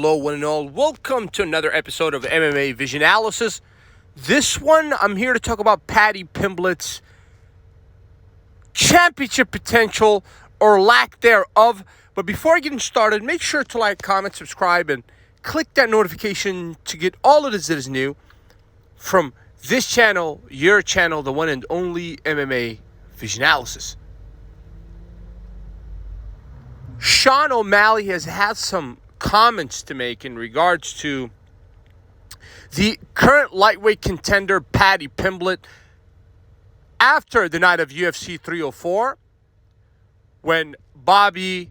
hello, one and all. Welcome to another episode of MMA Vision Analysis. This one, I'm here to talk about Paddy Pimblett's championship potential or lack thereof. But before I get started, make sure to like, comment, subscribe, and click that notification to get all of this that is new from this channel, your channel, the one and only MMA Vision Analysis. Sean O'Malley has had some comments to make in regards to the current lightweight contender Paddy Pimblett after the night of UFC 304 when Bobby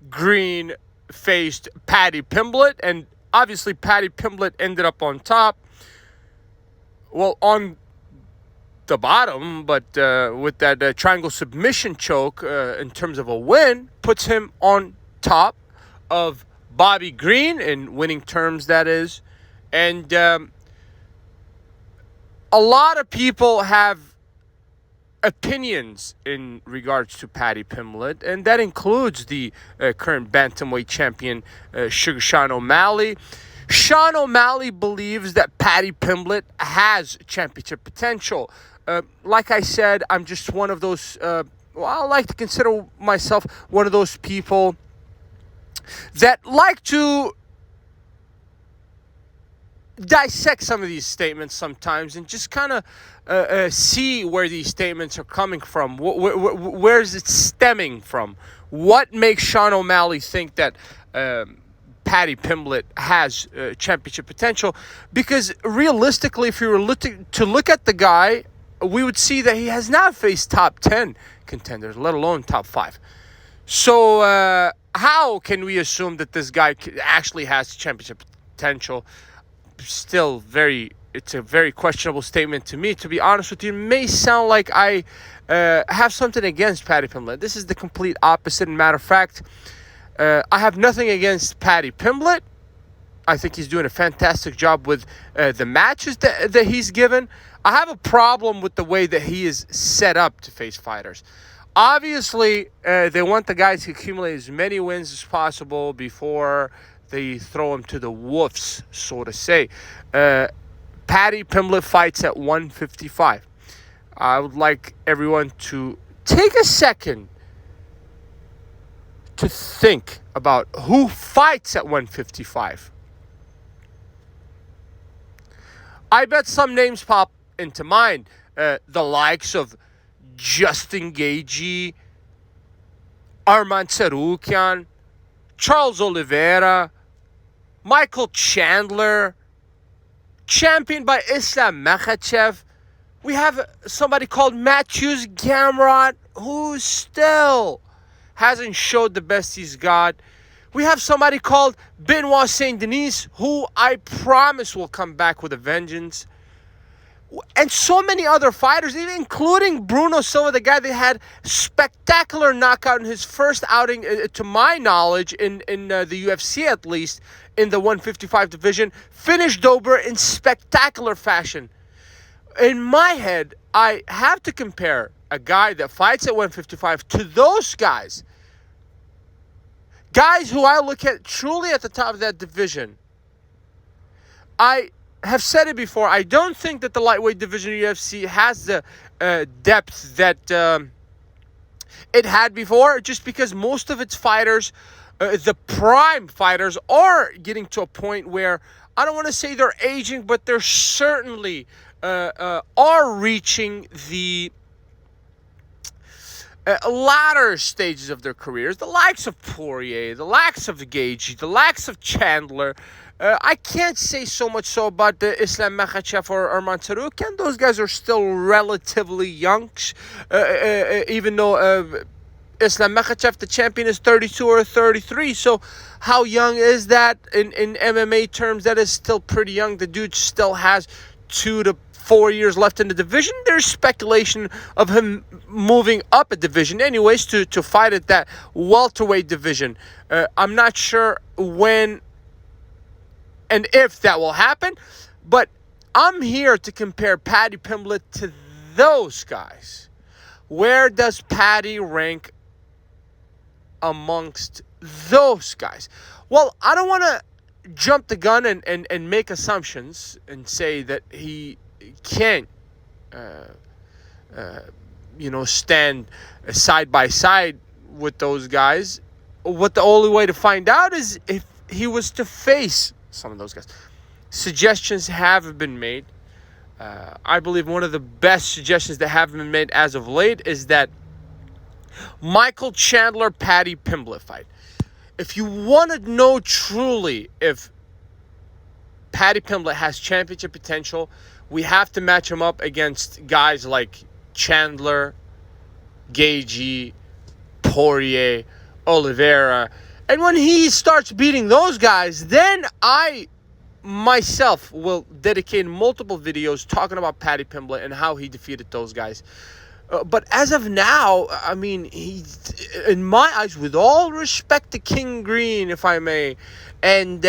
Green faced Paddy Pimblett, and obviously Paddy Pimblett ended up on top. Well, on the bottom, but with that triangle submission choke in terms of a win, puts him on top of Bobby Green in winning terms, that is. And a lot of people have opinions in regards to Paddy Pimblett, and that includes the current bantamweight champion, Sugar Sean O'Malley. Sean O'Malley believes that Paddy Pimblett has championship potential. Like I said, I'm just one of those, I like to consider myself one of those people that like to dissect some of these statements sometimes and just kind of see where these statements are coming from. Where is it stemming from? What makes Sean O'Malley think that Paddy Pimblett has championship potential? Because realistically, if you were to look at the guy, we would see that he has not faced top 10 contenders, let alone top 5. So how can we assume that this guy actually has championship potential? Still it's a very questionable statement to me, to be honest with you. It may sound like I have something against Paddy Pimblett. This is the complete opposite. Matter of fact, I have nothing against Paddy Pimblett. I think he's doing a fantastic job with the matches that he's given. I have a problem with the way that he is set up to face fighters. Obviously, they want the guys to accumulate as many wins as possible before they throw him to the wolves, so to say. Paddy Pimblett fights at 155. I would like everyone to take a second to think about who fights at 155. I bet some names pop into mind. The likes of Justin Gaethje, Arman Tsarukyan, Charles Oliveira, Michael Chandler, championed by Islam Makhachev. We have somebody called Matthews Gamrot, who still hasn't showed the best he's got. We have somebody called Benoit Saint Denis, who I promise will come back with a vengeance. And so many other fighters, even including Bruno Silva, the guy that had spectacular knockout in his first outing, to my knowledge, in the UFC at least, in the 155 division, finished Dober in spectacular fashion. In my head, I have to compare a guy that fights at 155 to those guys. Guys who I look at truly at the top of that division. I have said it before. I don't think that the lightweight division of UFC has the depth that it had before, just because most of its fighters, the prime fighters, are getting to a point where, I don't want to say they're aging, but they're certainly are reaching the latter stages of their careers. The likes of Poirier, the likes of Gaethje, the likes of Chandler. I can't say so much so about the Islam Makhachev or Arman Tsarukyan. Those guys are still relatively young, even though Islam Makhachev, the champion, is 32 or 33. So how young is that in MMA terms? That is still pretty young. The dude still has 2 to 4 years left in the division. There's speculation of him moving up a division anyways to fight at that welterweight division. I'm not sure when and if that will happen, but I'm here to compare Paddy Pimblett to those guys. Where does Paddy rank amongst those guys. Well, I don't want to jump the gun and make assumptions and say that he can't, stand side by side with those guys. What the only way to find out is if he was to face some of those guys. Suggestions have been made. I believe one of the best suggestions that have been made as of late is that Michael Chandler Paddy Pimblett fight. If you want to know truly if Paddy Pimblett has championship potential, we have to match him up against guys like Chandler, Gagey, Poirier, Oliveira. And when he starts beating those guys, then I myself will dedicate multiple videos talking about Paddy Pimblett and how he defeated those guys. But as of now, I mean, he, in my eyes, with all respect to King Green, if I may, and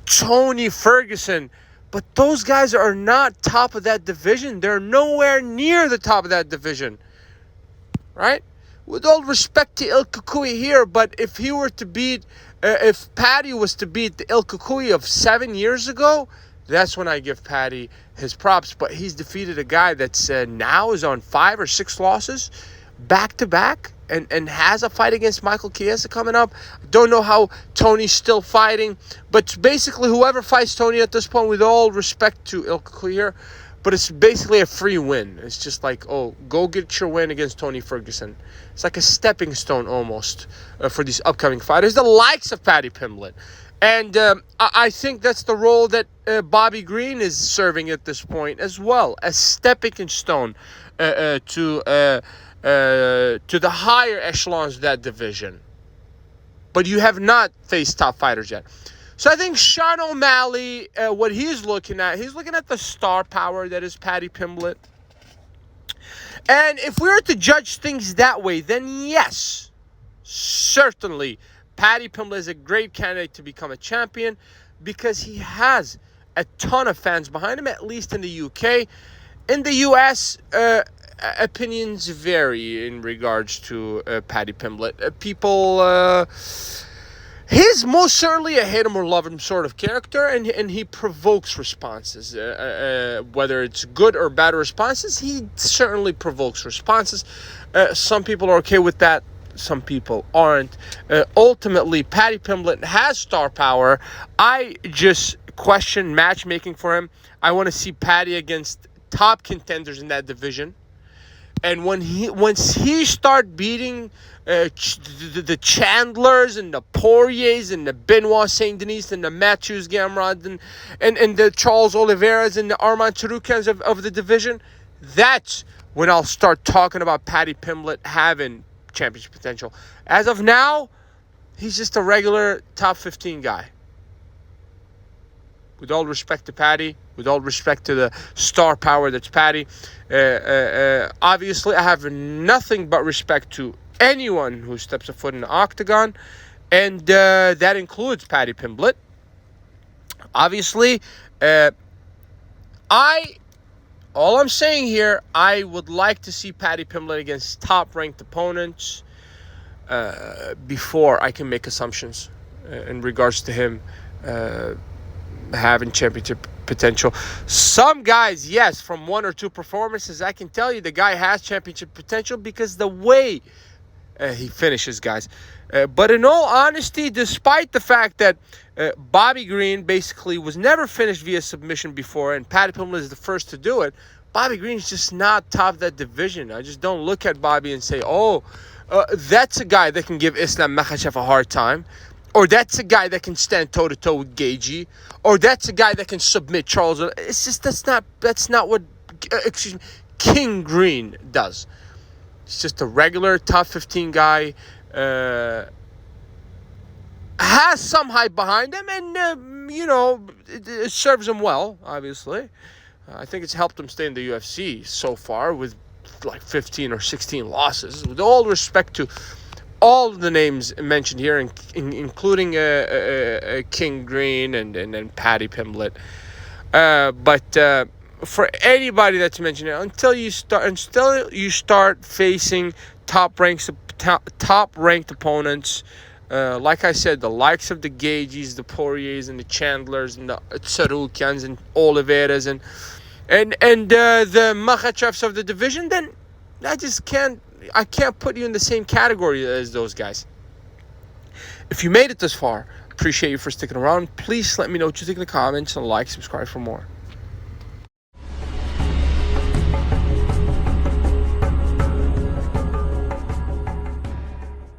Tony Ferguson, but those guys are not top of that division. They're nowhere near the top of that division, right? With all respect to Il Cucuy here, but if he were to beat, if Paddy was to beat the Il Cucuy of 7 years ago, that's when I give Paddy his props. But he's defeated a guy that's now is on 5 or 6 losses back to back and has a fight against Michael Chiesa coming up. Don't know how Tony's still fighting, but basically whoever fights Tony at this point, with all respect to Il Cucuy here, but it's basically a free win. It's just like, oh, go get your win against Tony Ferguson. It's like a stepping stone almost for these upcoming fighters, the likes of Paddy Pimblett. And I think that's the role that Bobby Green is serving at this point as well, a stepping stone to the higher echelons of that division. But you have not faced top fighters yet. So I think Sean O'Malley, what he's looking at the star power that is Paddy Pimblett. And if we were to judge things that way, then yes, certainly Paddy Pimblett is a great candidate to become a champion because he has a ton of fans behind him, at least in the UK. In the US, opinions vary in regards to Paddy Pimblett. He's most certainly a hate him or love him sort of character, and he provokes responses. Whether it's good or bad responses, he certainly provokes responses. Some people are okay with that. Some people aren't. Ultimately, Paddy Pimblett has star power. I just question matchmaking for him. I want to see Paddy against top contenders in that division. And once he start beating the Chandlers and the Poiriers and the Benoit Saint Denis and the Matthews Gamrod and the Charles Oliveira's and the Armand Tsarukans of the division, that's when I'll start talking about Paddy Pimblett having championship potential. As of now, he's just a regular top 15 guy. With all respect to Paddy, with all respect to the star power that's Paddy, obviously I have nothing but respect to anyone who steps a foot in the octagon, and that includes Paddy Pimblett. Obviously, all I'm saying here, I would like to see Paddy Pimblett against top-ranked opponents before I can make assumptions in regards to him having championship potential. Some guys, yes, from 1 or 2 performances, I can tell you the guy has championship potential because the way he finishes guys. But in all honesty, despite the fact that Bobby Green basically was never finished via submission before, and Paddy Pimblett is the first to do it, Bobby Green's just not top of that division. I just don't look at Bobby and say, oh, that's a guy that can give Islam Makhachev a hard time. Or that's a guy that can stand toe-to-toe with Gagey. Or that's a guy that can submit Charles. It's just, that's not what, King Green does. He's just a regular top 15 guy. Has some hype behind him, and, it serves him well, obviously. I think it's helped him stay in the UFC so far with like 15 or 16 losses. With all respect to all of the names mentioned here, including King Green and Paddy Pimblett. But for anybody that's mentioned it, until you start facing top ranked opponents, Like I said, the likes of the Gages, the Poiriers, and the Chandlers, and the Tsarukyans, and Oliveras, and the Makhachevs of the division, then I can't put you in the same category as those guys. If you made it this far, appreciate you for sticking around. Please let me know what you think in the comments, and like, subscribe for more.